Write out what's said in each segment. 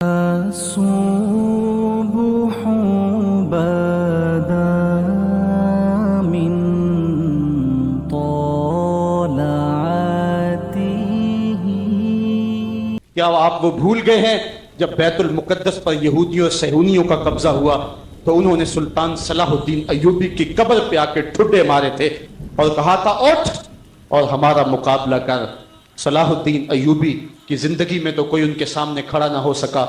الصبح بدا من طلعته. کیا آپ وہ بھول گئے ہیں جب بیت المقدس پر یہودیوں اور صہیونیوں کا قبضہ ہوا تو انہوں نے سلطان صلاح الدین ایوبی کی قبر پہ آ کے ٹھڈے مارے تھے اور کہا تھا اٹھ اور ہمارا مقابلہ کر. صلاح الدین ایوبی کی زندگی میں تو کوئی ان کے سامنے کھڑا نہ ہو سکا.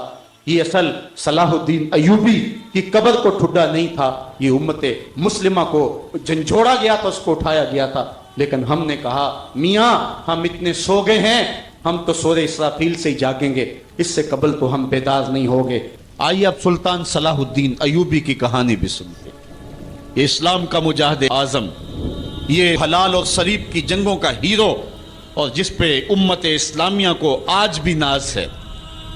یہ اصل صلاح الدین ایوبی کی قبر کو ٹھڈا نہیں تھا، یہ امت مسلمہ کو جھنجھوڑا گیا تھا، اس کو اٹھایا گیا تھا. لیکن ہم نے کہا میاں ہم اتنے سو گئے ہیں، ہم تو سورہ اسرافیل سے ہی جاگیں گے، اس سے قبل تو ہم بیدار نہیں ہوگے. آئیے اب سلطان صلاح الدین ایوبی کی کہانی بھی سنتے. یہ اسلام کا مجاہد اعظم، یہ حلال اور صلیب کی جنگوں کا ہیرو، اور جس پہ امت اسلامیہ کو آج بھی ناز ہے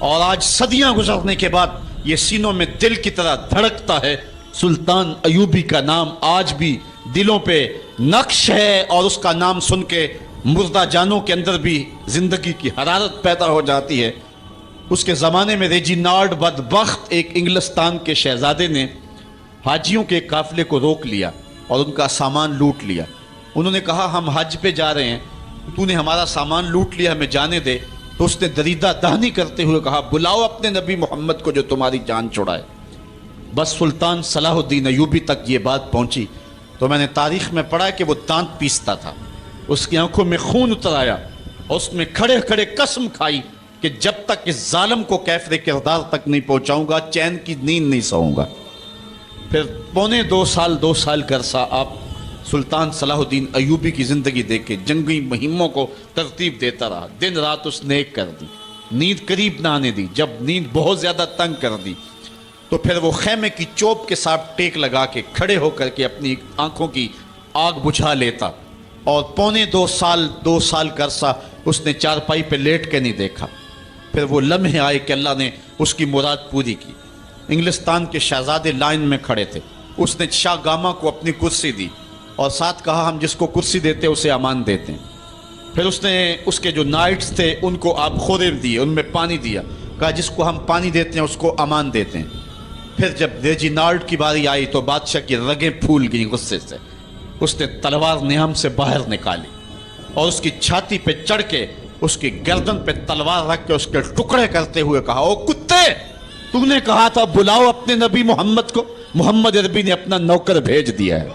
اور آج صدیاں گزرنے کے بعد یہ سینوں میں دل کی طرح دھڑکتا ہے. سلطان ایوبی کا نام آج بھی دلوں پہ نقش ہے اور اس کا نام سن کے مردہ جانوں کے اندر بھی زندگی کی حرارت پیدا ہو جاتی ہے. اس کے زمانے میں ریجینالڈ بدبخت ایک انگلستان کے شہزادے نے حاجیوں کے قافلے کو روک لیا اور ان کا سامان لوٹ لیا. انہوں نے کہا ہم حج پہ جا رہے ہیں، تو نے ہمارا سامان لوٹ لیا، ہمیں جانے دے. تو اس نے دریدہ دہنی کرتے ہوئے کہا بلاؤ اپنے نبی محمد کو جو تمہاری جان چھڑائے. بس سلطان صلاح الدین ایوبی تک یہ بات پہنچی تو میں نے تاریخ میں پڑھا کہ وہ دانت پیستا تھا، اس کی آنکھوں میں خون اتر آیا اور اس میں کھڑے کھڑے قسم کھائی کہ جب تک اس ظالم کو کیفر کردار تک نہیں پہنچاؤں گا چین کی نیند نہیں سوؤں گا. پھر پونے دو سال کا عرصہ آپ سلطان صلاح الدین ایوبی کی زندگی دیکھ کے جنگی مہموں کو ترتیب دیتا رہا. دن رات اس نے ایک کر دی، نیند قریب نہ آنے دی. جب نیند بہت زیادہ تنگ کر دی تو پھر وہ خیمے کی چوب کے ساتھ ٹیک لگا کے کھڑے ہو کر کے اپنی آنکھوں کی آگ بجھا لیتا. اور پونے دو سال کا عرصہ اس نے چارپائی پہ لیٹ کے نہیں دیکھا. پھر وہ لمحے آئے کہ اللہ نے اس کی مراد پوری کی. انگلستان کے شہزادے لائن میں کھڑے تھے، اس نے شاہ گاما کو اپنی کرسی دی اور ساتھ کہا ہم جس کو کرسی دیتے اسے امان دیتے ہیں. پھر اس نے اس کے جو نائٹس تھے ان کو آب خورے دیے، ان میں پانی دیا، کہا جس کو ہم پانی دیتے ہیں اس کو امان دیتے ہیں. پھر جب ریجینالڈ کی باری آئی تو بادشاہ کی رگیں پھول گئیں غصے سے. اس نے تلوار نیام سے باہر نکالی اور اس کی چھاتی پہ چڑھ کے اس کی گردن پہ تلوار رکھ کے اس کے ٹکڑے کرتے ہوئے کہا او کتے، تو نے کہا تھا بلاؤ اپنے نبی محمد کو، محمد عربی نے اپنا نوکر بھیج دیا ہے.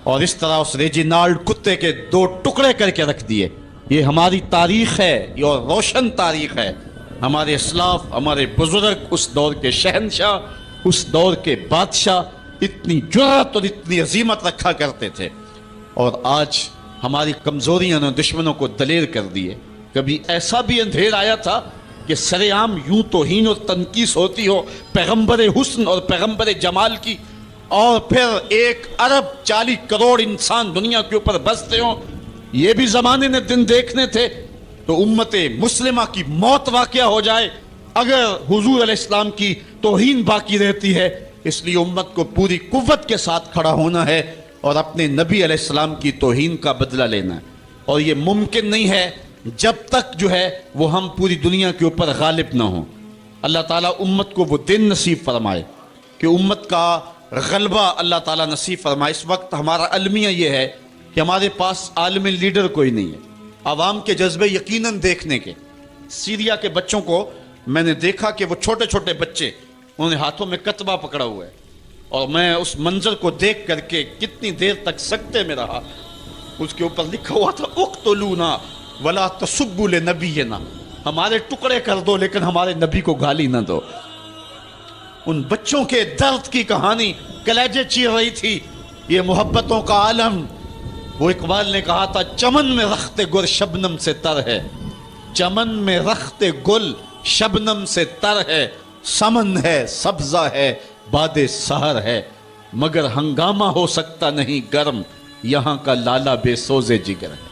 اور اس طرح اس ریجینالڈ کتے کے دو ٹکڑے کر کے رکھ دیے. یہ ہماری تاریخ ہے، یہ اور روشن تاریخ ہے. ہمارے اسلاف، ہمارے بزرگ، اس دور کے شہنشاہ، اس دور کے بادشاہ اتنی جرأت اور اتنی عظیمت رکھا کرتے تھے. اور آج ہماری کمزوریاں نے دشمنوں کو دلیر کر دیے. کبھی ایسا بھی اندھیر آیا تھا کہ سر عام یوں توہین اور تنقیص ہوتی ہو پیغمبر حسن اور پیغمبر جمال کی، اور پھر 1.40 کروڑ انسان دنیا کے اوپر بستے ہوں. یہ بھی زمانے نے دن دیکھنے تھے. تو امت مسلمہ کی موت واقعہ ہو جائے اگر حضور علیہ السلام کی توہین باقی رہتی ہے. اس لیے امت کو پوری قوت کے ساتھ کھڑا ہونا ہے اور اپنے نبی علیہ السلام کی توہین کا بدلہ لینا ہے. اور یہ ممکن نہیں ہے جب تک جو ہے وہ ہم پوری دنیا کے اوپر غالب نہ ہوں. اللہ تعالیٰ امت کو وہ دن نصیب فرمائے کہ امت کا غلبہ اللہ تعالیٰ نصیب فرمائے. اس وقت ہمارا المیہ یہ ہے کہ ہمارے پاس عالم لیڈر کوئی نہیں ہے. عوام کے جذبے یقیناً دیکھنے کے. سیریا کے بچوں کو میں نے دیکھا کہ وہ چھوٹے چھوٹے بچے، انہوں نے ہاتھوں میں کتبہ پکڑا ہوا ہے، اور میں اس منظر کو دیکھ کر کے کتنی دیر تک سکتے میں رہا. اس کے اوپر لکھا ہوا تھا اقتلونا ولا تسبوا لنبینا، ہمارے ٹکڑے کر دو لیکن ہمارے نبی کو گالی نہ دو. ان بچوں کے درد کی کہانی کلیجے چیر رہی تھی. یہ محبتوں کا عالم. وہ اقبال نے کہا تھا چمن میں رخت گل شبنم سے تر ہے، چمن میں رخت گل شبنم سے تر ہے، سمن ہے سبزہ ہے باد سحر ہے، مگر ہنگامہ ہو سکتا نہیں گرم، یہاں کا لالا بے سوزے جگر ہے.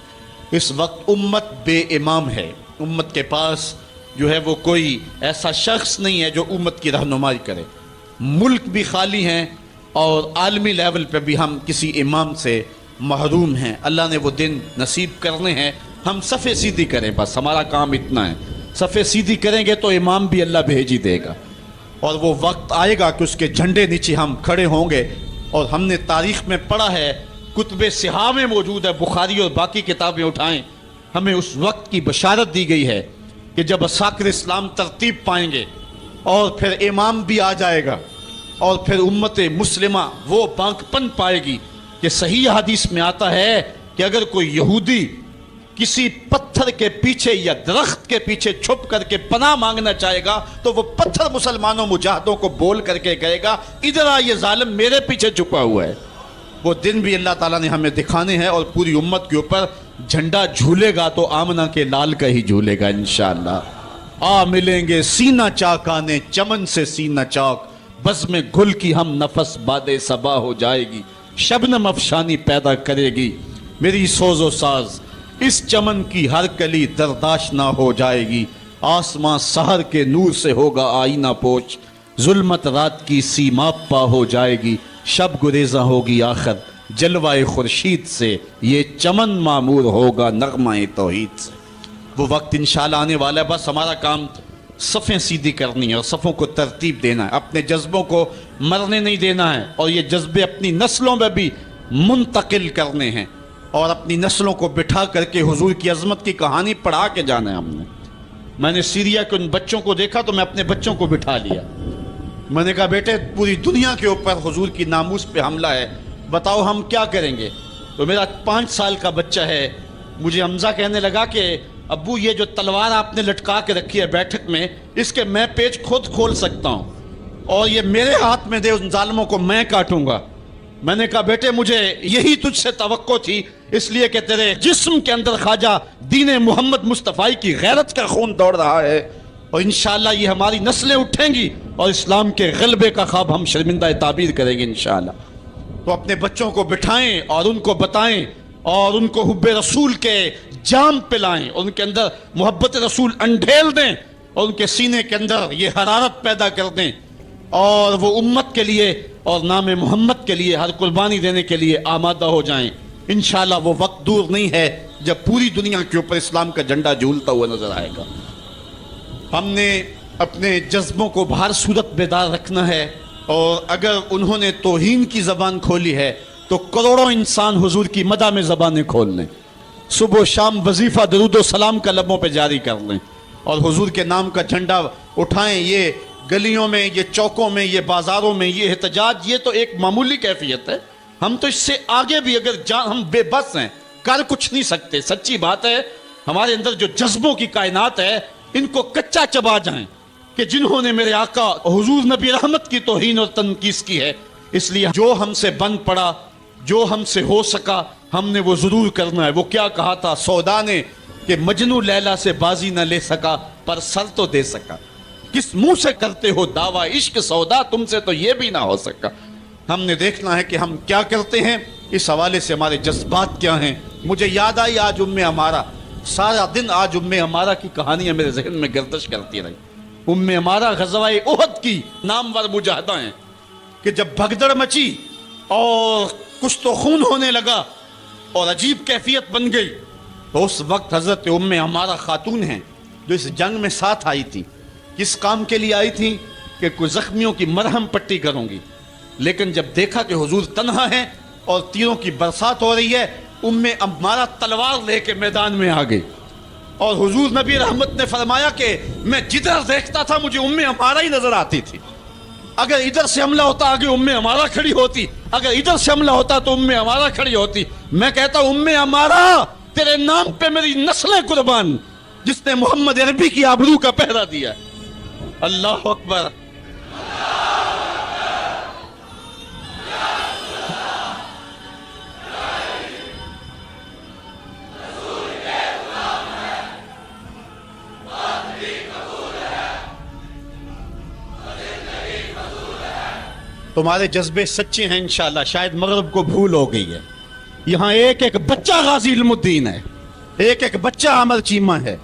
اس وقت امت بے امام ہے. امت کے پاس جو ہے وہ کوئی ایسا شخص نہیں ہے جو امت کی رہنمائی کرے. ملک بھی خالی ہیں اور عالمی لیول پہ بھی ہم کسی امام سے محروم ہیں. اللہ نے وہ دن نصیب کرنے ہیں، ہم صفے سیدھی کریں، بس ہمارا کام اتنا ہے. صفے سیدھی کریں گے تو امام بھی اللہ بھیج ہی دے گا، اور وہ وقت آئے گا کہ اس کے جھنڈے نیچے ہم کھڑے ہوں گے. اور ہم نے تاریخ میں پڑھا ہے، کتب صحاح میں موجود ہے، بخاری اور باقی کتابیں اٹھائیں، ہمیں اس وقت کی بشارت دی گئی ہے کہ جب اساکر اسلام ترتیب پائیں گے اور پھر امام بھی آ جائے گا، اور پھر امت مسلمہ وہ بانک پن پائے گی کہ صحیح حدیث میں آتا ہے کہ اگر کوئی یہودی کسی پتھر کے پیچھے یا درخت کے پیچھے چھپ کر کے پناہ مانگنا چاہے گا تو وہ پتھر مسلمانوں مجاہدوں کو بول کر کے کہے گا ادھر آ، یہ ظالم میرے پیچھے چھپا ہوا ہے. وہ دن بھی اللہ تعالیٰ نے ہمیں دکھانے ہیں، اور پوری امت کے اوپر جھنڈا جھولے گا تو آمنہ کے لال کا ہی جھولے گا انشاءاللہ. آ ملیں گے سینہ چاکانے چمن سے سینہ چاک، بز میں گل کی ہم نفس باد صبا ہو جائے گی، شبنم افشانی پیدا کرے گی میری سوز و ساز، اس چمن کی ہر کلی درداش نہ ہو جائے گی، آسمان سحر کے نور سے ہوگا آئینہ پوش، ظلمت رات کی سیماب پا ہو جائے گی، شب گریزاں ہوگی آخر جلوہ خورشید سے، یہ چمن معمور ہوگا نغمہ توحید سے. وہ وقت انشاءاللہ آنے والا ہے، بس ہمارا کام صفیں سیدھی کرنی ہے اور صفوں کو ترتیب دینا ہے، اپنے جذبوں کو مرنے نہیں دینا ہے، اور یہ جذبے اپنی نسلوں میں بھی منتقل کرنے ہیں، اور اپنی نسلوں کو بٹھا کر کے حضور کی عظمت کی کہانی پڑھا کے جانا ہے. میں نے سیریا کے ان بچوں کو دیکھا تو میں اپنے بچوں کو بٹھا لیا، میں نے کہا بیٹے پوری دنیا کے اوپر حضور کی ناموس پہ حملہ ہے، بتاؤ ہم کیا کریں گے. تو میرا 5 سال کا بچہ ہے، مجھے حمزہ کہنے لگا کہ ابو یہ جو تلوار آپ نے لٹکا کے رکھی ہے بیٹھک میں، اس کے میں پیچ خود کھول سکتا ہوں، اور یہ میرے ہاتھ میں دے، ان ظالموں کو میں کاٹوں گا. میں نے کہا بیٹے مجھے یہی تجھ سے توقع تھی، اس لیے کہ تیرے جسم کے اندر خواجہ دین محمد مصطفیٰ کی غیرت کا خون دوڑ رہا ہے، اور انشاءاللہ یہ ہماری نسلیں اٹھیں گی اور اسلام کے غلبے کا خواب ہم شرمندہ تعبیر کریں گے انشاءاللہ. تو اپنے بچوں کو بٹھائیں اور ان کو بتائیں، اور ان کو حب رسول کے جام پلائیں، اور ان کے اندر محبت رسول انڈھیل دیں، اور ان کے سینے کے اندر یہ حرارت پیدا کر دیں، اور وہ امت کے لیے اور نام محمد کے لیے ہر قربانی دینے کے لیے آمادہ ہو جائیں. انشاءاللہ وہ وقت دور نہیں ہے جب پوری دنیا کے اوپر اسلام کا جھنڈا جھولتا ہوا نظر آئے گا. ہم نے اپنے جذبوں کو بہر صورت بیدار رکھنا ہے، اور اگر انہوں نے توہین کی زبان کھولی ہے تو کروڑوں انسان حضور کی مدح میں زبانیں کھول لیں، صبح و شام وظیفہ درود و سلام کا لبوں پہ جاری کر لیں، اور حضور کے نام کا جھنڈا اٹھائیں. یہ گلیوں میں، یہ چوکوں میں، یہ بازاروں میں یہ احتجاج، یہ تو ایک معمولی کیفیت ہے. ہم تو اس سے آگے بھی اگر ہم بے بس ہیں، کر کچھ نہیں سکتے. سچی بات ہے، ہمارے اندر جو جذبوں کی کائنات ہے ان کو کچا چبا جائیں کہ جنہوں نے میرے آقا حضور نبی رحمت کی توہین اور تنقیص کی ہے. اس لیے جو ہم سے بن پڑا، جو ہم سے ہو سکا، ہم نے وہ ضرور کرنا ہے. وہ کیا کہا تھا سودا نے کہ مجنو لیلا سے بازی نہ لے سکا پر سر تو دے سکا. کس منہ سے کرتے ہو دعویٰ عشق سودا، تم سے تو یہ بھی نہ ہو سکا. ہم نے دیکھنا ہے کہ ہم کیا کرتے ہیں، اس حوالے سے ہمارے جذبات کیا ہیں. مجھے یاد آئی آج ہمارا سارا دن آج ہمارا کی کہانیاں میرے ذہن میں گردش کرتی رہی. ہمارا غزوہ احد کی نامور مجاہدہ ہیں کہ جب بھگدڑ مچی اور کچھ تو خون ہونے لگا اور عجیب کیفیت بن گئی، تو اس وقت حضرت ہمارا خاتون ہیں جو اس جنگ میں ساتھ آئی تھی. کس کام کے لیے آئی تھی؟ کہ کوئی زخمیوں کی مرہم پٹی کروں گی. لیکن جب دیکھا کہ حضور تنہا ہے اور تیروں کی برسات ہو رہی ہے، ہمارا تلوار لے کے میدان میں آ گئی، اور حضور نبی رحمت نے فرمایا کہ میں جدھر دیکھتا تھا مجھے ہمارا ہی نظر آتی تھی. اگر ادھر سے حملہ ہوتا آگے ہمارا کھڑی ہوتی، اگر ادھر سے حملہ ہوتا تو ہمارا کھڑی ہوتی. میں کہتا ہمارا تیرے نام پہ میری نسلیں قربان، جس نے محمد عربی کی آبرو کا پہرا دیا. اللہ اکبر. تمہارے جذبے سچے ہیں انشاءاللہ. شاید مغرب کو بھول ہو گئی ہے. یہاں ایک ایک بچہ غازی علم الدین ہے، ایک ایک بچہ عمر چیمہ ہے.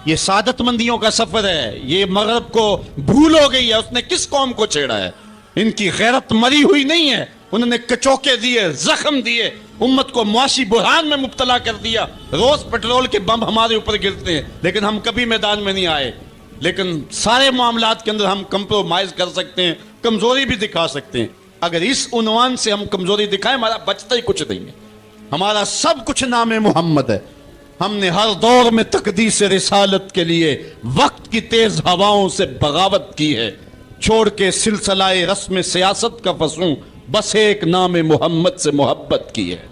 یہ سعادت مندیوں کا سفر ہے. یہ مغرب کو بھول ہو گئی ہے. اس نے کس قوم کو چھیڑا ہے؟ ان کی غیرت مری ہوئی نہیں ہے. انہوں نے کچوکے دیے، زخم دیے، امت کو معاشی بحران میں مبتلا کر دیا. روز پیٹرول کے بم ہمارے اوپر گرتے ہیں لیکن ہم کبھی میدان میں نہیں آئے. لیکن سارے معاملات کے اندر ہم کمپرومائز کر سکتے ہیں, کمزوری بھی دکھا سکتے ہیں. اگر اس عنوان سے ہم کمزوری دکھائیں, ہمارا بچتا ہی کچھ نہیں ہے. ہمارا سب کچھ نام محمد ہے. ہم نے ہر دور میں تقدیس رسالت کے لیے وقت کی تیز ہواؤں سے بغاوت کی ہے. چھوڑ کے سلسلہ رسم سیاست کا فسوں, بس ایک نام محمد سے محبت کی ہے.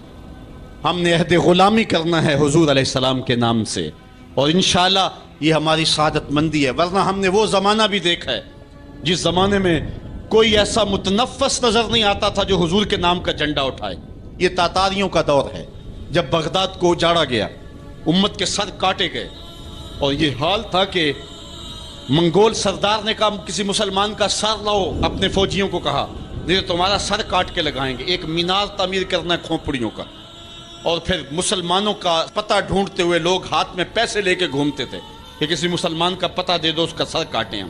ہم نے عہد غلامی کرنا ہے حضور علیہ السلام کے نام سے, اور انشاءاللہ یہ ہماری سعادت مندی ہے. ورنہ ہم نے وہ زمانہ بھی دیکھا ہے جس زمانے میں کوئی ایسا متنفس نظر نہیں آتا تھا جو حضور کے نام کا جھنڈا اٹھائے. یہ تاتاریوں کا دور ہے, جب بغداد کو اجاڑا گیا, امت کے سر کاٹے گئے, اور یہ حال تھا کہ منگول سردار نے کہا کسی مسلمان کا سر لاؤ, اپنے فوجیوں کو کہا نہیں تو تمہارا سر کاٹ کے لگائیں گے. ایک مینار تعمیر کرنا ہے کھوپڑیوں کا, اور پھر مسلمانوں کا پتہ ڈھونڈتے ہوئے لوگ ہاتھ میں پیسے لے کے گھومتے تھے کہ کسی مسلمان کا پتہ دے دو, اس کا سر کاٹیں ہم.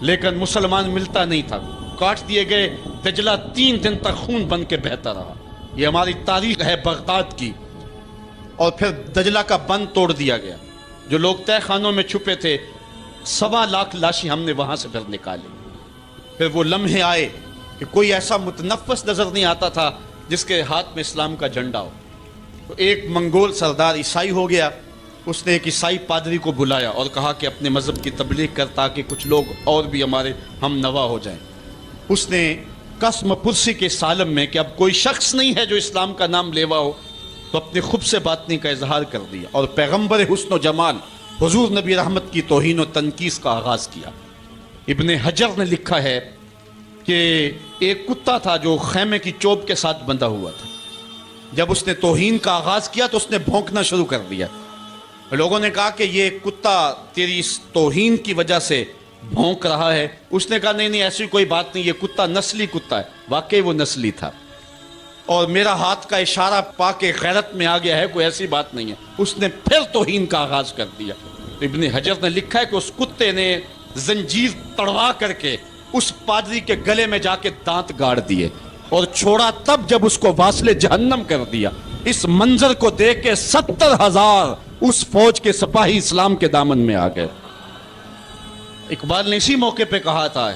لیکن مسلمان ملتا نہیں تھا, کاٹ دیے گئے. دجلہ 3 دن تک خون بن کے بہتا رہا. یہ ہماری تاریخ ہے بغداد کی. اور پھر دجلہ کا بند توڑ دیا گیا. جو لوگ تہ خانوں میں چھپے تھے, 1.25 لاکھ لاشیں ہم نے وہاں سے پھر نکالی. پھر وہ لمحے آئے کہ کوئی ایسا متنفس نظر نہیں آتا تھا جس کے ہاتھ میں اسلام کا جھنڈا ہو. تو ایک منگول سردار عیسائی ہو گیا, اس نے ایک عیسائی پادری کو بلایا اور کہا کہ اپنے مذہب کی تبلیغ کر تاکہ کچھ لوگ اور بھی ہمارے ہم نوا ہو جائیں. اس نے قسم پرسی کے سالم میں کہ اب کوئی شخص نہیں ہے جو اسلام کا نام لیوا ہو, تو اپنے خود سے باطنی کا اظہار کر دیا اور پیغمبر حسن و جمال حضور نبی رحمت کی توہین و تنقیص کا آغاز کیا. ابن حجر نے لکھا ہے کہ ایک کتا تھا جو خیمے کی چوب کے ساتھ بندھا ہوا تھا. جب اس نے توہین کا آغاز کیا تو اس نے بھونکنا شروع کر دیا. لوگوں نے کہا کہ یہ کتا تیری اس توہین کی وجہ سے بھونک رہا ہے. اس نے کہا نہیں ایسی کوئی بات نہیں, یہ کتا نسلی کتا ہے. واقعی وہ نسلی تھا, اور میرا ہاتھ کا اشارہ پا کے غیرت میں آ گیا ہے, کوئی ایسی بات نہیں ہے. اس نے پھر توہین کا آغاز کر دیا. ابن حجر نے لکھا ہے کہ اس کتے نے زنجیر تڑوا کر کے اس پادری کے گلے میں جا کے دانت گاڑ دیے اور چھوڑا تب جب اس کو واصل جہنم کر دیا. اس منظر کو دیکھ کے 70,000 اس فوج کے سپاہی اسلام کے دامن میں آ گئے. اقبال نے اسی موقع پہ کہا تھا,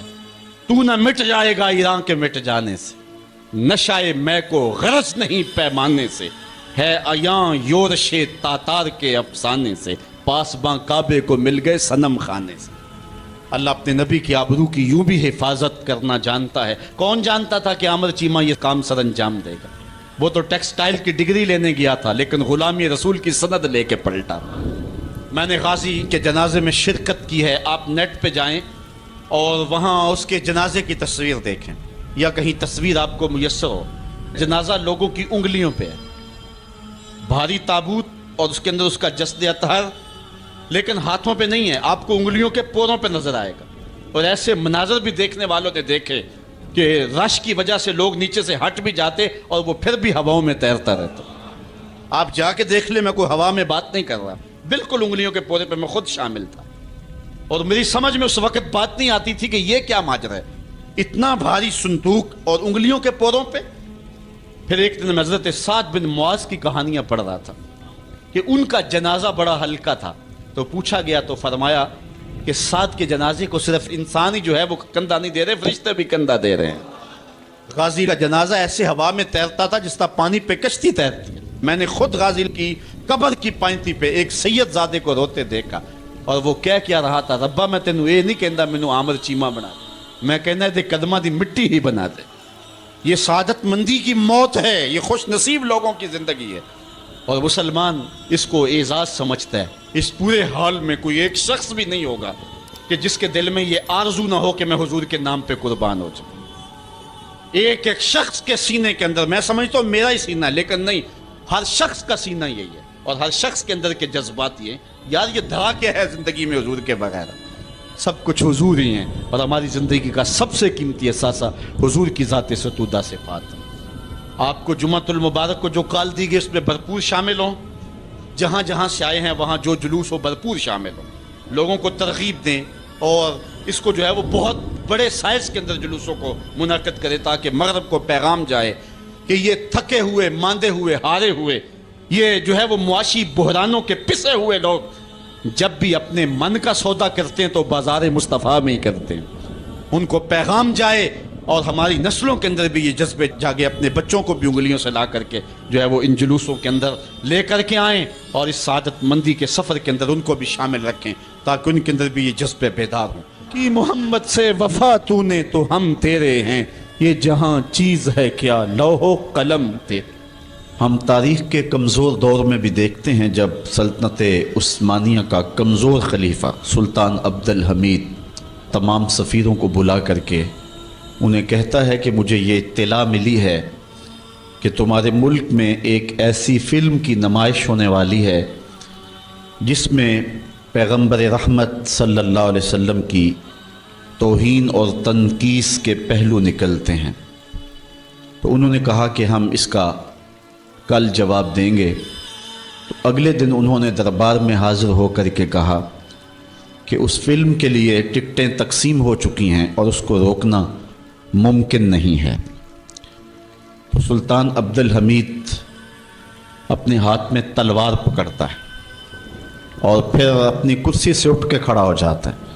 تو نہ مٹ جائے گا ایران کے مٹ جانے سے, نشائے میں کو غرض نہیں پیمانے سے, ہے ایاں یورش تاتار کے افسانے سے, پاسباں کعبے کو مل گئے صنم خانے سے. اللہ اپنے نبی کی آبرو کی یوں بھی حفاظت کرنا جانتا ہے. کون جانتا تھا کہ عامر چیمہ یہ کام سر انجام دے گا؟ وہ تو ٹیکسٹائل کی ڈگری لینے گیا تھا لیکن غلامی رسول کی سند لے کے پلٹا. میں نے غازی کے جنازے میں شرکت کی ہے. آپ نیٹ پہ جائیں اور وہاں اس کے جنازے کی تصویر دیکھیں, یا کہیں تصویر آپ کو میسر ہو. جنازہ لوگوں کی انگلیوں پہ ہے, بھاری تابوت اور اس کے اندر اس کا جسد اطہر, لیکن ہاتھوں پہ نہیں ہے, آپ کو انگلیوں کے پوروں پہ نظر آئے گا. اور ایسے مناظر بھی دیکھنے والوں نے دیکھے کہ رش کی وجہ سے لوگ نیچے سے ہٹ بھی جاتے اور وہ پھر بھی ہواؤں میں تیرتا رہتا. آپ جا کے دیکھ لیں, میں کوئی ہوا میں بات نہیں کر رہا, بالکل انگلیوں کے پورے پہ میں خود شامل تھا. اور میری سمجھ میں اس وقت بات نہیں آتی تھی کہ یہ کیا ماجرا ہے, اتنا بھاری صندوق اور انگلیوں کے پوروں پہ. پھر ایک دن میں حضرت سعد بن معاذ کی کہانیاں پڑھ رہا تھا کہ ان کا جنازہ بڑا ہلکا تھا. تو پوچھا گیا تو فرمایا کہ سعد کے جنازے کو صرف انسان ہی جو ہے وہ کندھا نہیں دے رہے, فرشتے بھی کندھا دے رہے ہیں. غازی کا جنازہ ایسے ہوا میں تیرتا تھا جس طرح پانی پہ کشتی تیرتی ہے. میں نے خود غازی کی قبر کی پائنتی پہ ایک سید زادے کو روتے دیکھا, اور وہ کیا رہا تھا, ربا میں تینوں یہ نہیں کہندا مینوں عامر چیمہ بنا دے, میں کہنا دے قدمہ دی مٹی ہی بنا دے. یہ سعادت مندی کی موت ہے, یہ خوش نصیب لوگوں کی زندگی ہے, اور مسلمان اس کو اعزاز سمجھتا ہے. اس پورے حال میں کوئی ایک شخص بھی نہیں ہوگا کہ جس کے دل میں یہ آرزو نہ ہو کہ میں حضور کے نام پہ قربان ہو جاؤں. ایک ایک شخص کے سینے کے اندر, میں سمجھتا ہوں میرا ہی سینہ, لیکن نہیں, ہر شخص کا سینہ یہی ہے, اور ہر شخص کے اندر کے جذبات یہ, یار یہ دھڑا کیا ہے زندگی میں حضور کے بغیر, سب کچھ حضور ہی ہیں. اور ہماری زندگی کا سب سے قیمتی اثاثہ حضور کی ذات ستودہ صفات. آپ کو جمعۃ المبارک کو جو کال دی گئی اس میں بھرپور شامل ہوں, جہاں جہاں سے آئے ہیں وہاں جو جلوس ہو بھرپور شامل ہوں, لوگوں کو ترغیب دیں, اور اس کو جو ہے وہ بہت بڑے سائز کے اندر جلوسوں کو منعقد کرے تاکہ مغرب کو پیغام جائے کہ یہ تھکے ہوئے، ماندے ہوئے، ہارے ہوئے، یہ جو ہے وہ معاشی بحرانوں کے پسے ہوئے لوگ جب بھی اپنے من کا سودا کرتے ہیں تو بازار مصطفیٰ میں ہی کرتے ہیں. ان کو پیغام جائے اور ہماری نسلوں کے اندر بھی یہ جذبے جاگے، اپنے بچوں کو بھی انگلیوں سے لا کر کے جو ہے وہ ان جلوسوں کے اندر لے کر کے آئیں اور اس سعادت مندی کے سفر کے اندر ان کو بھی شامل رکھیں تاکہ ان کے اندر بھی یہ جذبے بیدار ہوں. کہ محمد سے وفا تو نے تو ہم تیرے ہیں، یہ جہاں چیز ہے کیا لوح و قلم تیرے. ہم تاریخ کے کمزور دور میں بھی دیکھتے ہیں جب سلطنت عثمانیہ کا کمزور خلیفہ سلطان عبد الحمید تمام سفیروں کو بلا کر کے انہیں کہتا ہے کہ مجھے یہ اطلاع ملی ہے کہ تمہارے ملک میں ایک ایسی فلم کی نمائش ہونے والی ہے جس میں پیغمبر رحمت صلی اللہ علیہ وسلم کی توہین اور تنقیص کے پہلو نکلتے ہیں. تو انہوں نے کہا کہ ہم اس کا کل جواب دیں گے. تو اگلے دن انہوں نے دربار میں حاضر ہو کر کے کہا کہ اس فلم کے لیے ٹکٹیں تقسیم ہو چکی ہیں اور اس کو روکنا ممکن نہیں ہے. تو سلطان عبد الحمید اپنے ہاتھ میں تلوار پکڑتا ہے اور پھر اپنی کرسی سے اٹھ کے کھڑا ہو جاتا ہے.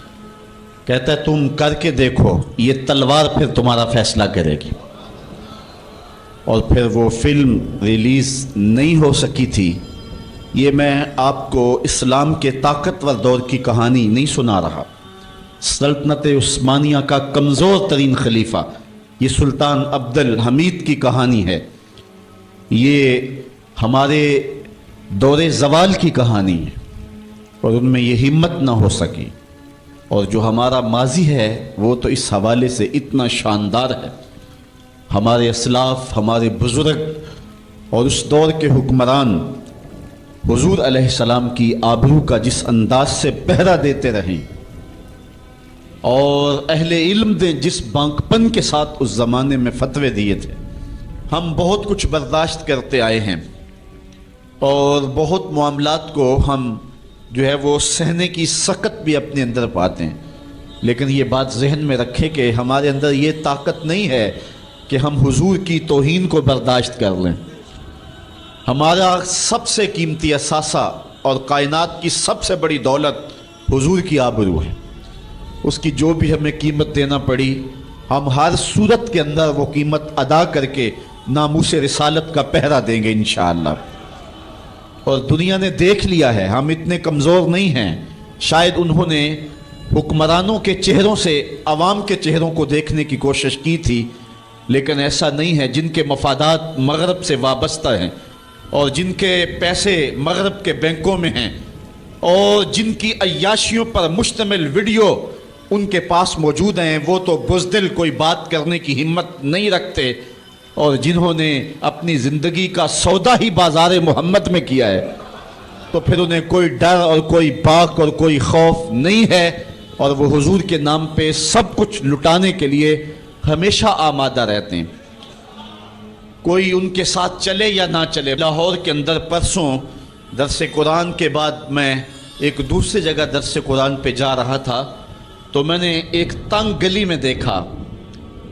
کہتا ہے تم کر کے دیکھو، یہ تلوار پھر تمہارا فیصلہ کرے گی. اور پھر وہ فلم ریلیز نہیں ہو سکی تھی. یہ میں آپ کو اسلام کے طاقتور دور کی کہانی نہیں سنا رہا. سلطنت عثمانیہ کا کمزور ترین خلیفہ یہ سلطان عبد الحمید کی کہانی ہے. یہ ہمارے دور زوال کی کہانی ہے اور ان میں یہ ہمت نہ ہو سکی. اور جو ہمارا ماضی ہے وہ تو اس حوالے سے اتنا شاندار ہے. ہمارے اسلاف، ہمارے بزرگ اور اس دور کے حکمران حضور علیہ السلام کی آبرو کا جس انداز سے پہرا دیتے رہیں اور اہل علم نے جس بانکپن کے ساتھ اس زمانے میں فتوے دیے تھے. ہم بہت کچھ برداشت کرتے آئے ہیں اور بہت معاملات کو ہم جو ہے وہ سہنے کی سخت بھی اپنے اندر پاتے ہیں. لیکن یہ بات ذہن میں رکھے کہ ہمارے اندر یہ طاقت نہیں ہے کہ ہم حضور کی توہین کو برداشت کر لیں. ہمارا سب سے قیمتی اثاثہ اور کائنات کی سب سے بڑی دولت حضور کی آبرو ہے. اس کی جو بھی ہمیں قیمت دینا پڑی ہم ہر صورت کے اندر وہ قیمت ادا کر کے ناموس رسالت کا پہرا دیں گے انشاءاللہ. اور دنیا نے دیکھ لیا ہے ہم اتنے کمزور نہیں ہیں. شاید انہوں نے حکمرانوں کے چہروں سے عوام کے چہروں کو دیکھنے کی کوشش کی تھی، لیکن ایسا نہیں ہے. جن کے مفادات مغرب سے وابستہ ہیں اور جن کے پیسے مغرب کے بینکوں میں ہیں اور جن کی عیاشیوں پر مشتمل ویڈیو ان کے پاس موجود ہیں، وہ تو بزدل کوئی بات کرنے کی ہمت نہیں رکھتے. اور جنہوں نے اپنی زندگی کا سودا ہی بازار محمد میں کیا ہے تو پھر انہیں کوئی ڈر اور کوئی باک اور کوئی خوف نہیں ہے اور وہ حضور کے نام پہ سب کچھ لٹانے کے لیے ہمیشہ آمادہ رہتے ہیں. کوئی ان کے ساتھ چلے یا نہ چلے. لاہور کے اندر پرسوں درس قرآن کے بعد میں ایک دوسری جگہ درس قرآن پہ جا رہا تھا تو میں نے ایک تنگ گلی میں دیکھا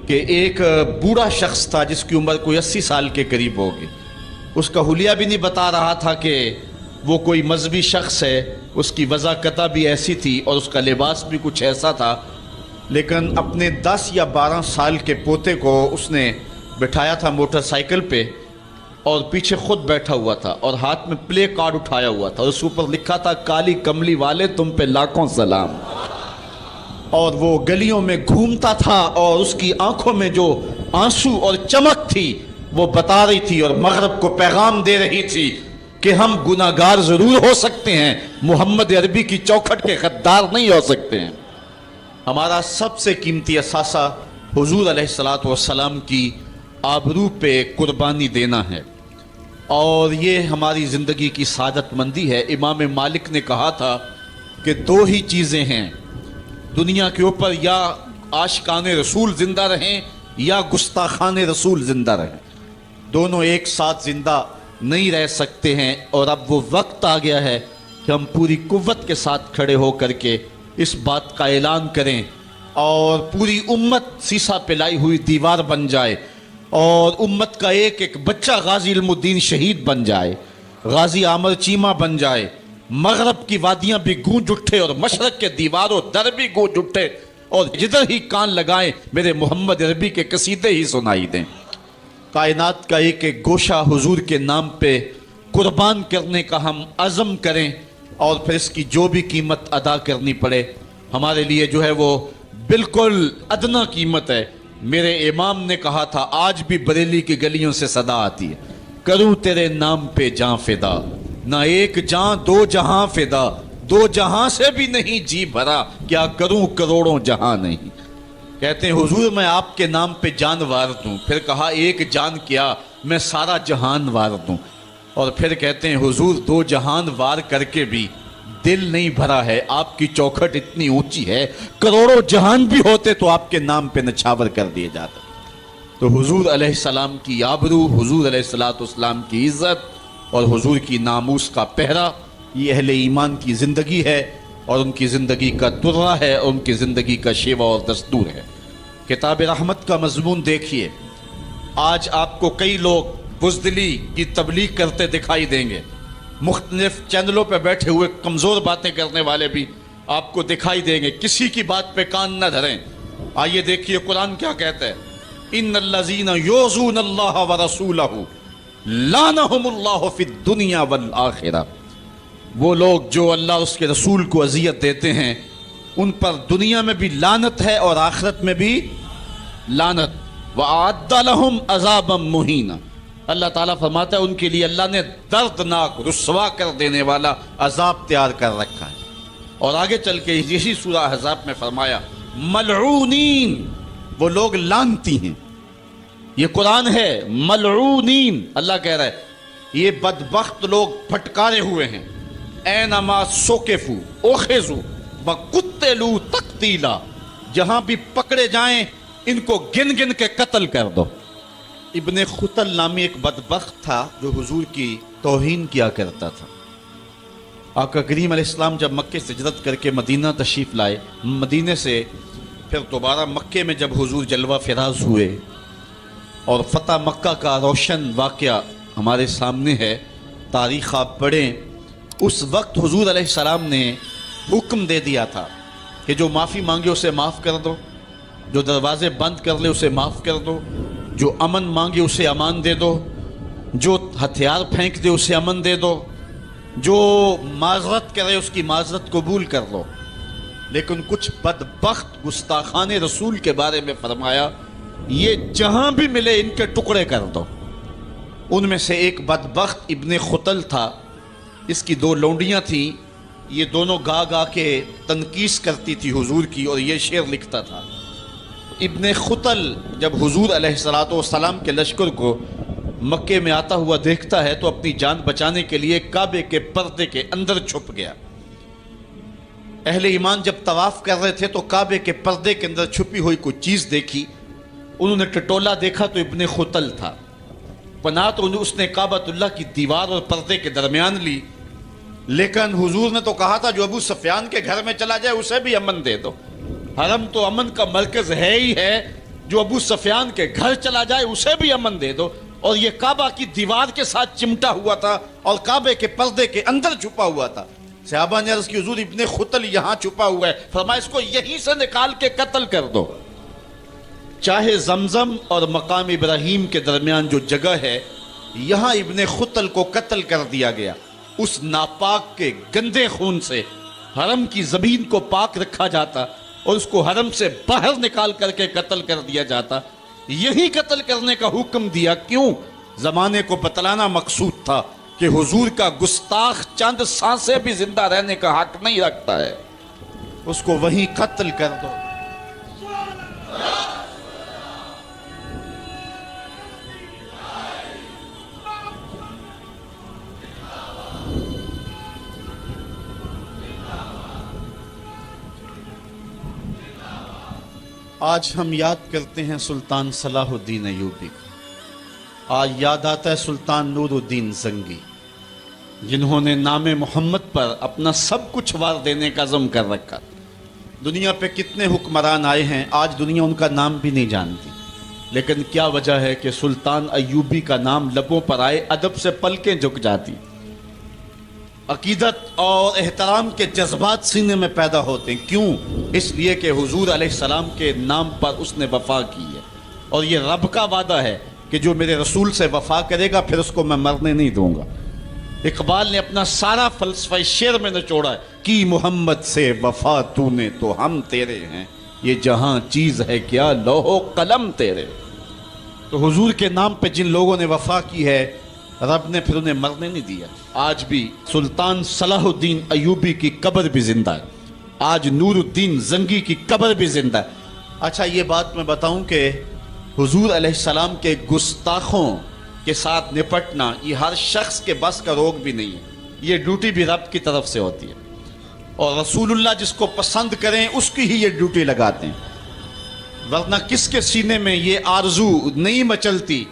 کہ ایک بوڑھا شخص تھا جس کی عمر کوئی 80 سال کے قریب ہوگی. اس کا حلیہ بھی نہیں بتا رہا تھا کہ وہ کوئی مذہبی شخص ہے. اس کی وضاقتہ بھی ایسی تھی اور اس کا لباس بھی کچھ ایسا تھا. لیکن اپنے 10 یا 12 سال کے پوتے کو اس نے بٹھایا تھا موٹر سائیکل پہ اور پیچھے خود بیٹھا ہوا تھا اور ہاتھ میں پلے کارڈ اٹھایا ہوا تھا اور اس اوپر لکھا تھا کالی کملی والے تم پہ لاکھوں سلام. اور وہ گلیوں میں گھومتا تھا اور اس کی آنکھوں میں جو آنسو اور چمک تھی وہ بتا رہی تھی اور مغرب کو پیغام دے رہی تھی کہ ہم گناہگار ضرور ہو سکتے ہیں، محمد عربی کی چوکھٹ کے غدار نہیں ہو سکتے ہیں. ہمارا سب سے قیمتی اثاثہ حضور علیہ السلام کی آبرو پہ قربانی دینا ہے اور یہ ہماری زندگی کی سعادت مندی ہے. امام مالک نے کہا تھا کہ 2 ہی چیزیں ہیں دنیا کے اوپر، یا عاشقان رسول زندہ رہیں یا گستاخان رسول زندہ رہیں. دونوں ایک ساتھ زندہ نہیں رہ سکتے ہیں اور اب وہ وقت آ گیا ہے کہ ہم پوری قوت کے ساتھ کھڑے ہو کر کے اس بات کا اعلان کریں اور پوری امت سیسا پلائی ہوئی دیوار بن جائے اور امت کا ایک ایک بچہ غازی علم الدین شہید بن جائے، غازی عامر چیمہ بن جائے، مغرب کی وادیاں بھی گونج اٹھے اور مشرق کے دیواروں در بھی گونج اٹھے، اور جدھر ہی کان لگائیں میرے محمد عربی کے قصیدے ہی سنائی دیں۔ کائنات کا ایک ایک گوشہ حضور کے نام پہ قربان کرنے کا ہم عزم کریں، اور پھر اس کی جو بھی قیمت ادا کرنی پڑے ہمارے لیے جو ہے وہ بالکل ادنا قیمت ہے۔ میرے امام نے کہا تھا، آج بھی بریلی کی گلیوں سے صدا آتی ہے، کروں تیرے نام پہ جاں فدا، نہ ایک جاں دو جہاں فدا، دو جہاں سے بھی نہیں جی بھرا، کیا کروں کروڑوں جہاں نہیں۔ کہتے ہیں حضور میں آپ کے نام پہ جان وار دوں، پھر کہا ایک جان کیا میں سارا جہان وار دوں، اور پھر کہتے ہیں حضور دو جہان وار کر کے بھی دل نہیں بھرا ہے، آپ کی چوکھٹ اتنی اونچی ہے، کروڑوں جہان بھی ہوتے تو آپ کے نام پہ نچھاور کر دیے جاتے۔ تو حضور علیہ السلام کی آبرو، حضور علیہ السلام کی عزت اور حضور کی ناموس کا پہرا، یہ اہل ایمان کی زندگی ہے، اور ان کی زندگی کا درہ ہے، اور ان کی زندگی کا شیوا اور دستور ہے۔ کتاب رحمت کا مضمون دیکھیے، آج آپ کو کئی لوگ بزدلی کی تبلیغ کرتے دکھائی دیں گے، مختلف چینلوں پہ بیٹھے ہوئے کمزور باتیں کرنے والے بھی آپ کو دکھائی دیں گے، کسی کی بات پہ کان نہ دھریں۔ آئیے دیکھیے قرآن کیا کہتا ہے، ان الذین یؤذون اللہ ورسولہ لعنہم اللہ فی الدنیا والآخرہ، وہ لوگ جو اللہ اور اس کے رسول کو اذیت دیتے ہیں ان پر دنیا میں بھی لعنت ہے اور آخرت میں بھی لعنت، وَأَعَدَّ لَهُمْ عَذَابًا مُهِينًا، اللہ تعالیٰ فرماتا ہے ان کے لیے اللہ نے دردناک رسوا کر دینے والا عذاب تیار کر رکھا ہے۔ اور آگے چل کے یہی سورہ احزاب میں فرمایا ملعونین، وہ لوگ لعنتی ہیں، یہ قرآن ہے، ملعونین، اللہ کہہ رہا ہے یہ بدبخت لوگ پھٹکارے ہوئے ہیں، اینما سوکفوا اخذوا وقتلوا تقتیلا، جہاں بھی پکڑے جائیں ان کو گن گن کے قتل کر دو۔ ابن خطل نامی ایک بدبخت تھا جو حضور کی توہین کیا کرتا تھا۔ آقا کریم علیہ السلام جب مکے سے ہجرت کر کے مدینہ تشریف لائے، مدینے سے پھر دوبارہ مکے میں جب حضور جلوہ فراز ہوئے اور فتح مکہ کا روشن واقعہ ہمارے سامنے ہے، تاریخ آپ پڑھیں، اس وقت حضور علیہ السلام نے حکم دے دیا تھا کہ جو معافی مانگے اسے معاف کر دو، جو دروازے بند کر لے اسے معاف کر دو، جو امن مانگے اسے امان دے دو، جو ہتھیار پھینک دے اسے امن دے دو، جو معذرت کرے اس کی معذرت قبول کر لو۔ لیکن کچھ بدبخت گستاخان رسول کے بارے میں فرمایا یہ جہاں بھی ملے ان کے ٹکڑے کر دو۔ ان میں سے ایک بدبخت ابن خطل تھا، اس کی دو لونڈیاں تھیں، یہ دونوں گا گا کے تنقیس کرتی تھی حضور کی، اور یہ شعر لکھتا تھا۔ ابن خطل جب حضور علیہ السلام کے لشکر کو مکے میں آتا ہوا دیکھتا ہے تو اپنی جان بچانے کے لیے کعبے کے پردے کے اندر چھپ گیا۔ اہل ایمان جب طواف کر رہے تھے تو کعبے کے پردے کے اندر چھپی ہوئی کوئی چیز دیکھی، انہوں نے ٹٹولا دیکھا تو ابن خطل تھا، پناہ تو اس نے کعبۃ اللہ کی دیوار اور پردے کے درمیان لی، لیکن حضور نے تو کہا تھا جو ابو سفیان کے گھر میں چلا جائے اسے بھی امن دے دو، حرم تو امن کا مرکز ہے ہی ہے، جو ابو سفیان کے گھر چلا جائے اسے بھی امن دے دو۔ اور یہ کعبہ کی دیوار کے ساتھ چمٹا ہوا تھا اور کعبے کے پردے کے اندر چھپا ہوا تھا۔ صحابہ نے عرض کی حضور ابن خطل یہاں چھپا ہوا ہے، فرمایا اس کو یہیں سے نکال کے قتل کر دو۔ چاہے زمزم اور مقام ابراہیم کے درمیان جو جگہ ہے یہاں ابن خطل کو قتل کر دیا گیا، اس ناپاک کے گندے خون سے حرم کی زمین کو پاک رکھا جاتا اور اس کو حرم سے باہر نکال کر کے قتل کر دیا جاتا۔ یہی قتل کرنے کا حکم دیا، کیوں؟ زمانے کو بتلانا مقصود تھا کہ حضور کا گستاخ چند سانسیں بھی زندہ رہنے کا حق نہیں رکھتا ہے، اس کو وہیں قتل کر دو۔ آج ہم یاد کرتے ہیں سلطان صلاح الدین ایوبی کو، آج یاد آتا ہے سلطان نور الدین زنگی، جنہوں نے نام محمد پر اپنا سب کچھ وار دینے کا عزم کر رکھا۔ دنیا پہ کتنے حکمران آئے ہیں، آج دنیا ان کا نام بھی نہیں جانتی، لیکن کیا وجہ ہے کہ سلطان ایوبی کا نام لبوں پر آئے ادب سے پلکیں جھک جاتی، عقیدت اور احترام کے جذبات سینے میں پیدا ہوتے ہیں. کیوں؟ اس لیے کہ حضور علیہ السلام کے نام پر اس نے وفا کی ہے، اور یہ رب کا وعدہ ہے کہ جو میرے رسول سے وفا کرے گا پھر اس کو میں مرنے نہیں دوں گا. اقبال نے اپنا سارا فلسفہ شعر میں نچوڑا ہے کہ محمد سے وفا تو نے تو ہم تیرے ہیں، یہ جہاں چیز ہے کیا لوح و قلم تیرے. تو حضور کے نام پہ جن لوگوں نے وفا کی ہے رب نے پھر انہیں مرنے نہیں دیا. آج بھی سلطان صلاح الدین ایوبی کی قبر بھی زندہ ہے، آج نور الدین زنگی کی قبر بھی زندہ ہے. اچھا یہ بات میں بتاؤں کہ حضور علیہ السلام کے گستاخوں کے ساتھ نپٹنا یہ ہر شخص کے بس کا روگ بھی نہیں ہے، یہ ڈیوٹی بھی رب کی طرف سے ہوتی ہے، اور رسول اللہ جس کو پسند کریں اس کی ہی یہ ڈیوٹی لگاتے ہیں. ورنہ کس کے سینے میں یہ آرزو نہیں مچلتی؟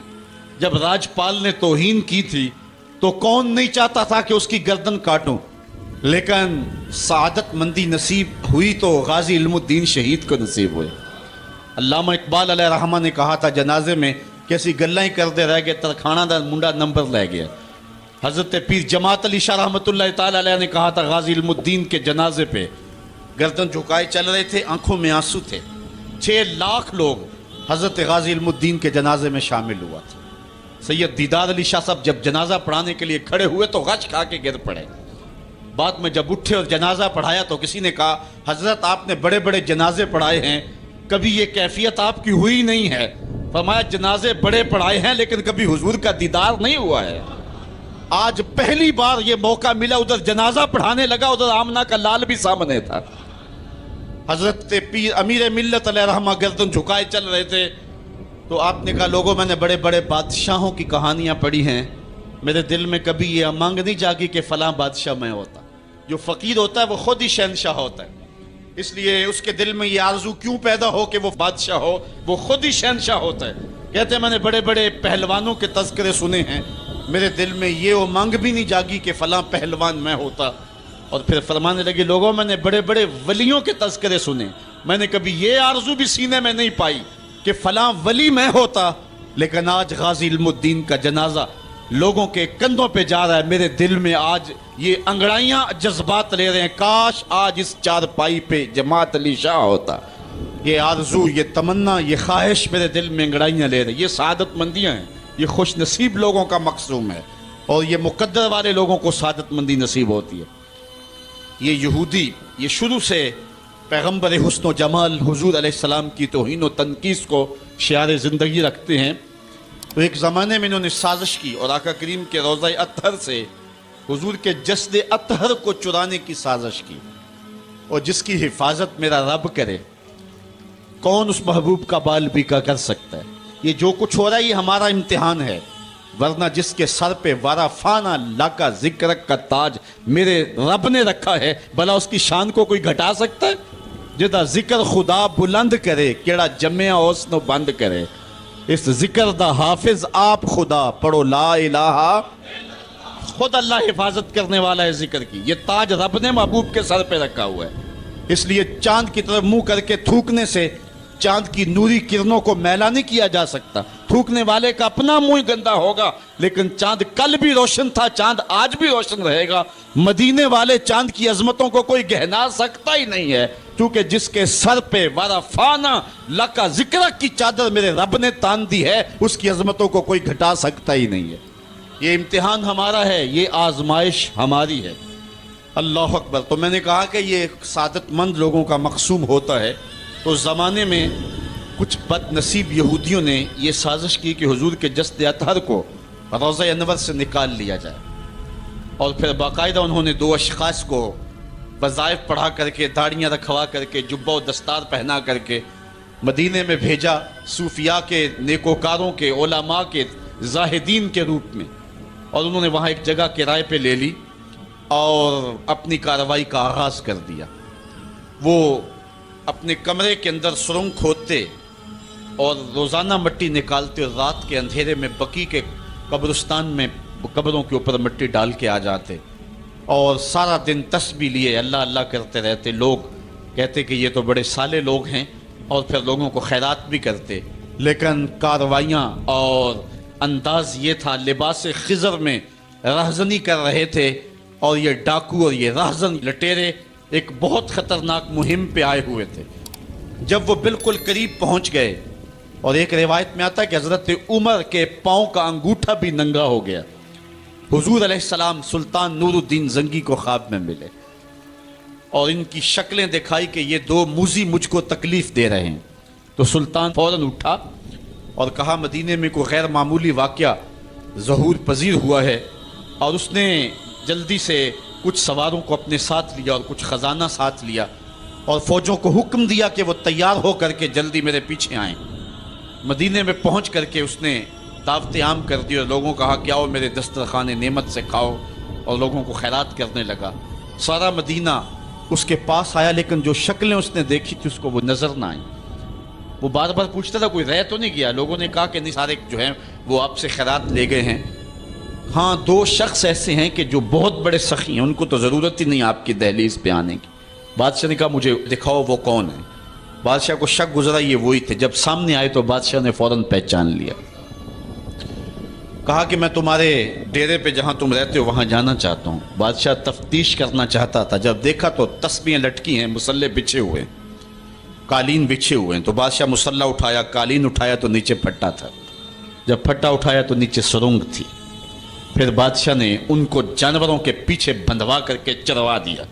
جب راجپال نے توہین کی تھی تو کون نہیں چاہتا تھا کہ اس کی گردن کاٹوں، لیکن سعادت مندی نصیب ہوئی تو غازی علم الدین شہید کو نصیب ہوئے. علامہ اقبال علیہ رحمہ نے کہا تھا جنازے میں کیسی گلیں کردے رہ گئے ترکھانہ دا منڈا نمبر لے گیا. حضرت پیر جماعت علی شاہ رحمۃ اللہ تعالی علیہ نے کہا تھا غازی علم الدین کے جنازے پہ گردن جھکائے چل رہے تھے، آنکھوں میں آنسو تھے. 6 لاکھ لوگ حضرت غازی علم الدین کے جنازے میں شامل ہوا تھا. سید دیدار علی شاہ صاحب جب جنازہ پڑھانے کے لیے کھڑے ہوئے تو غش کھا کے گر پڑے. بعد میں جب اٹھے اور جنازہ پڑھایا تو کسی نے کہا حضرت آپ نے بڑے بڑے جنازے پڑھائے ہیں، کبھی یہ کیفیت آپ کی ہوئی نہیں ہے. فرمایا جنازے بڑے پڑھائے ہیں لیکن کبھی حضور کا دیدار نہیں ہوا ہے. آج پہلی بار یہ موقع ملا، ادھر جنازہ پڑھانے لگا، ادھر آمنہ کا لال بھی سامنے تھا. حضرت پیر امیر ملت علیہ رحمہ گردن جھکائے چل رہے تھے تو آپ نے کہا لوگوں میں نے بڑے بڑے بادشاہوں کی کہانیاں پڑھی ہیں، میرے دل میں کبھی یہ امنگ نہیں جاگی کہ فلاں بادشاہ میں ہوتا. جو فقیر ہوتا ہے وہ خود ہی شہنشاہ ہوتا ہے، اس لیے اس کے دل میں یہ آرزو کیوں پیدا ہو کہ وہ بادشاہ ہو، وہ خود ہی شہنشاہ ہوتا ہے. کہتے ہیں میں نے بڑے بڑے پہلوانوں کے تذکرے سنے ہیں، میرے دل میں یہ امنگ بھی نہیں جاگی کہ فلاں پہلوان میں ہوتا. اور پھر فرمانے لگے لوگوں میں نے بڑے بڑے ولیوں کے تذکرے سنے، میں نے کبھی یہ آرزو بھی سینے میں نہیں پائی کہ فلاں ولی میں ہوتا. لیکن آج غازی علم الدین کا جنازہ لوگوں کے کندھوں پہ جا رہا ہے، میرے دل میں آج یہ انگڑائیاں جذبات لے رہے ہیں، کاش آج اس چارپائی پہ جماعت علی شاہ ہوتا. یہ آرزو، یہ تمنا، یہ خواہش میرے دل میں انگڑائیاں لے رہے. یہ سعادت مندیاں ہیں، یہ خوش نصیب لوگوں کا مقصوم ہے، اور یہ مقدر والے لوگوں کو سعادت مندی نصیب ہوتی ہے. یہ یہودی یہ شروع سے پیغمبر حسن و جمال حضور علیہ السلام کی توہین و تنقیص کو شعار زندگی رکھتے ہیں. تو ایک زمانے میں انہوں نے سازش کی اور آقا کریم کے روضہ اطہر سے حضور کے جسد اطہر کو چرانے کی سازش کی، اور جس کی حفاظت میرا رب کرے کون اس محبوب کا بال بیکا کر سکتا ہے. یہ جو کچھ ہو رہا ہے یہ ہمارا امتحان ہے، ورنہ جس کے سر پہ وارا فانا لاکا ذکر کا تاج میرے رب نے رکھا ہے، بھلا اس کی شان کو کوئی گھٹا سکتا ہے؟ جدا ذکر خدا بلند کرے کیڑا جمعہ حسن بند کرے، اس ذکر دا حافظ آپ خدا پڑھو لا الہ. خود اللہ حفاظت کرنے والا ہے ذکر کی. یہ تاج رب نے محبوب کے سر پہ رکھا ہوا ہے، اس لیے چاند کی طرف منہ کر کے تھوکنے سے چاند کی نوری کرنوں کو میلا نہیں کیا جا سکتا. تھوکنے والے کا اپنا منہ گندا ہوگا، لیکن چاند کل بھی روشن تھا، چاند آج بھی روشن رہے گا. مدینے والے چاند کی عظمتوں کو کوئی گہنا سکتا ہی نہیں ہے، کیونکہ جس کے سر پہ وارا فانا لکا ذکر کی چادر میرے رب نے تان دی ہے، اس کی عظمتوں کو کوئی گھٹا سکتا ہی نہیں ہے. یہ امتحان ہمارا ہے، یہ آزمائش ہماری ہے. اللہ اکبر. تو میں نے کہا کہ یہ سعادت مند لوگوں کا مقصوم ہوتا ہے. تو زمانے میں کچھ بد نصیب یہودیوں نے یہ سازش کی کہ حضور کے جسد اطہر کو روضہ انور سے نکال لیا جائے، اور پھر باقاعدہ انہوں نے 2 اشخاص کو وظائف پڑھا کر کے، داڑیاں رکھوا کر کے، جبہ و دستار پہنا کر کے مدینے میں بھیجا، صوفیاء کے، نیکوکاروں کے، علماء کے، زاہدین کے روپ میں. اور انہوں نے وہاں ایک جگہ کرائے پہ لے لی اور اپنی کارروائی کا آغاز کر دیا. وہ اپنے کمرے کے اندر سرنگ کھودتے اور روزانہ مٹی نکالتے، اور رات کے اندھیرے میں بقی کے قبرستان میں قبروں کے اوپر مٹی ڈال کے آ جاتے، اور سارا دن تسبیح لیے اللہ اللہ کرتے رہتے. لوگ کہتے کہ یہ تو بڑے صالح لوگ ہیں، اور پھر لوگوں کو خیرات بھی کرتے. لیکن کارروائیاں اور انداز یہ تھا، لباس خضر میں رہزنی کر رہے تھے، اور یہ ڈاکو اور یہ رہزن لٹیرے ایک بہت خطرناک مہم پہ آئے ہوئے تھے۔ جب وہ بالکل قریب پہنچ گئے، اور ایک روایت میں آتا ہے کہ حضرت عمر کے پاؤں کا انگوٹھا بھی ننگا ہو گیا، حضور علیہ السلام سلطان نور الدین زنگی کو خواب میں ملے اور ان کی شکلیں دکھائی کہ یہ دو موذی مجھ کو تکلیف دے رہے ہیں۔ تو سلطان فوراً اٹھا اور کہا مدینے میں کوئی غیر معمولی واقعہ ظہور پذیر ہوا ہے، اور اس نے جلدی سے کچھ سواروں کو اپنے ساتھ لیا اور کچھ خزانہ ساتھ لیا، اور فوجوں کو حکم دیا کہ وہ تیار ہو کر کے جلدی میرے پیچھے آئیں۔ مدینے میں پہنچ کر کے اس نے دعوت عام کر دی اور لوگوں کو کہا کہ آؤ میرے دسترخوان نعمت سے کھاؤ، اور لوگوں کو خیرات کرنے لگا۔ سارا مدینہ اس کے پاس آیا، لیکن جو شکلیں اس نے دیکھی تھی اس کو وہ نظر نہ آئیں۔ وہ بار بار پوچھتا تھا کوئی رہ تو نہیں گیا؟ لوگوں نے کہا کہ نہیں، سارے جو ہیں وہ آپ سے خیرات لے گئے ہیں۔ ہاں، دو شخص ایسے ہیں کہ جو بہت بڑے سخی ہیں، ان کو تو ضرورت ہی نہیں آپ کی دہلیز پہ آنے کی۔ بادشاہ نے کہا مجھے دکھاؤ وہ کون ہے۔ بادشاہ کو شک گزرا یہ وہی تھے۔ جب سامنے آئے تو بادشاہ نے فوراً پہچان لیا، کہا کہ میں تمہارے ڈیرے پہ جہاں تم رہتے ہو وہاں جانا چاہتا ہوں۔ بادشاہ تفتیش کرنا چاہتا تھا، جب دیکھا تو تسبیحیں لٹکی ہیں، مصلے بچھے ہوئے، قالین بچھے ہوئے ہیں۔ تو بادشاہ مصلہ اٹھایا، قالین اٹھایا تو نیچے پھٹا تھا، جب پھٹا اٹھایا تو نیچے سرنگ تھی۔ پھر بادشاہ نے ان کو جانوروں کے پیچھے بندھوا کر کے چروا دیا۔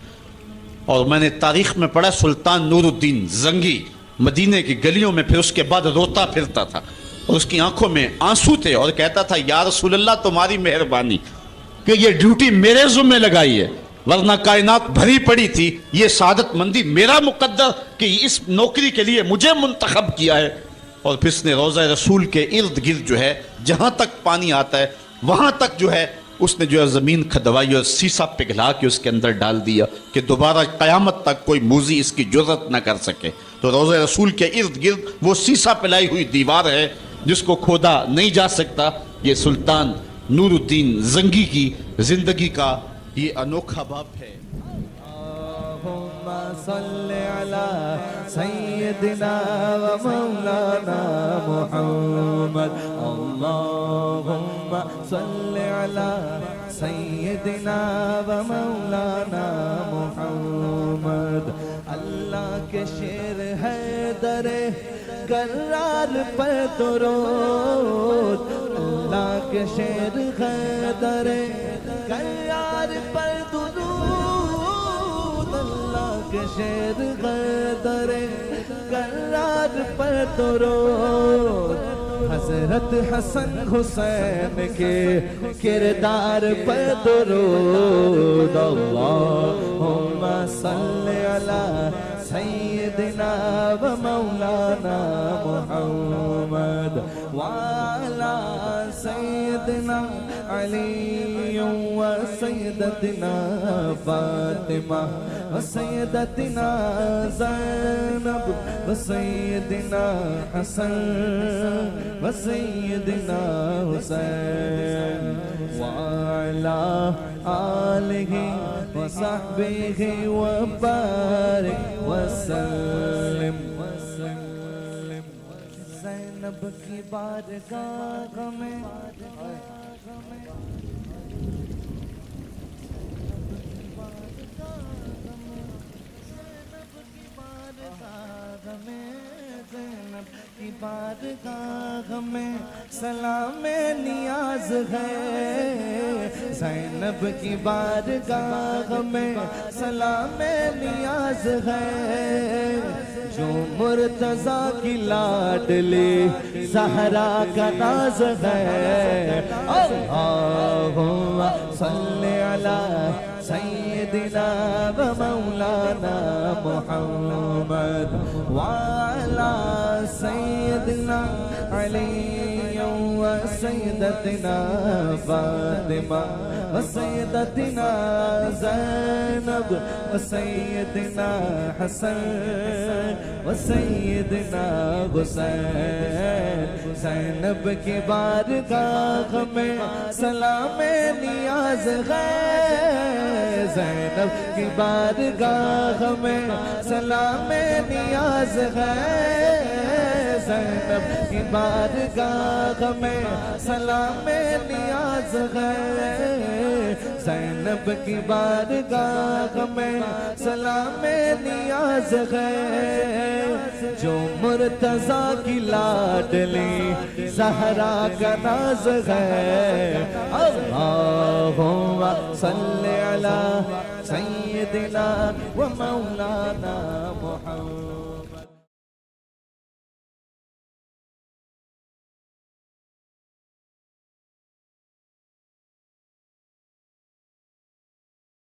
اور میں نے تاریخ میں پڑھا سلطان نور الدین زنگی مدینے کی گلیوں میں پھر اس کے بعد روتا پھرتا تھا، اور اس کی آنکھوں میں آنسو تھے، اور کہتا تھا یا رسول اللہ تمہاری مہربانی کہ یہ ڈیوٹی میرے ذمہ لگائی ہے، ورنہ کائنات بھری پڑی تھی، یہ سعادت مندی میرا مقدر کہ اس نوکری کے لیے مجھے منتخب کیا ہے۔ اور پھر اس نے روضہ رسول کے ارد گرد جو ہے جہاں تک پانی آتا ہے وہاں تک جو ہے اس نے جو ہے زمین کھدوائی اور سیسا پگھلا کے اس کے اندر ڈال دیا کہ دوبارہ قیامت تک کوئی موذی اس کی جرأت نہ کر سکے۔ تو روضہ رسول کے ارد گرد وہ سیسا پلائی ہوئی دیوار ہے جس کو کھودا نہیں جا سکتا۔ یہ سلطان نور الدین زنگی کی زندگی کا یہ انوکھا باب ہے۔ اللہم صلی علی سیدنا و مولانا محمد، اللہم صلی علی سیدنا و مولانا محمد۔ اللہ کے شیر ہے در کرار پر درود، اللہ کے شیر ہے در کرار پر درود، اللہ کے شیر ہے در کرار پر درود۔ حضرت حسن حسین کے کردار پر درود، اللہم صلی علی سیدنا و مولانا محمد وعلی سیدنا علی و سیدتنا فاطمہ و سیدتنا زینب و سیدنا حسن و سیدنا حسین وعلی آلہ و صحبہ و بارک وسلم۔ زینب کی بارگاہ میں زینب کی بارگاہ میں سلام نیاز ہے، زینب کی بارگاہ میں سلام نیاز ہے، جو مرتضیٰ کی لاڈلی زہرا کا ناز ہے۔ اللہم صلی علی سیدنا و مولانا محمد وعلی سیدنا علی و سیدتنا فاطمہ و سیدتنا زینب و سیدنا حسن و سیدنا حسین۔ زینب کی بارگاہ میں سلام نیاز ہے، زینب کی بارگاہ میں سلام نیاز ہے، زینب کی بارگاہ میں سلام نیاز ہے زینب کی بارگاہ میں سلام نیاز ہے جو مرتضیٰ کی لاڈلی زہرا کا ناز ہے اللہم صلی علی سیدنا و مولانا محمد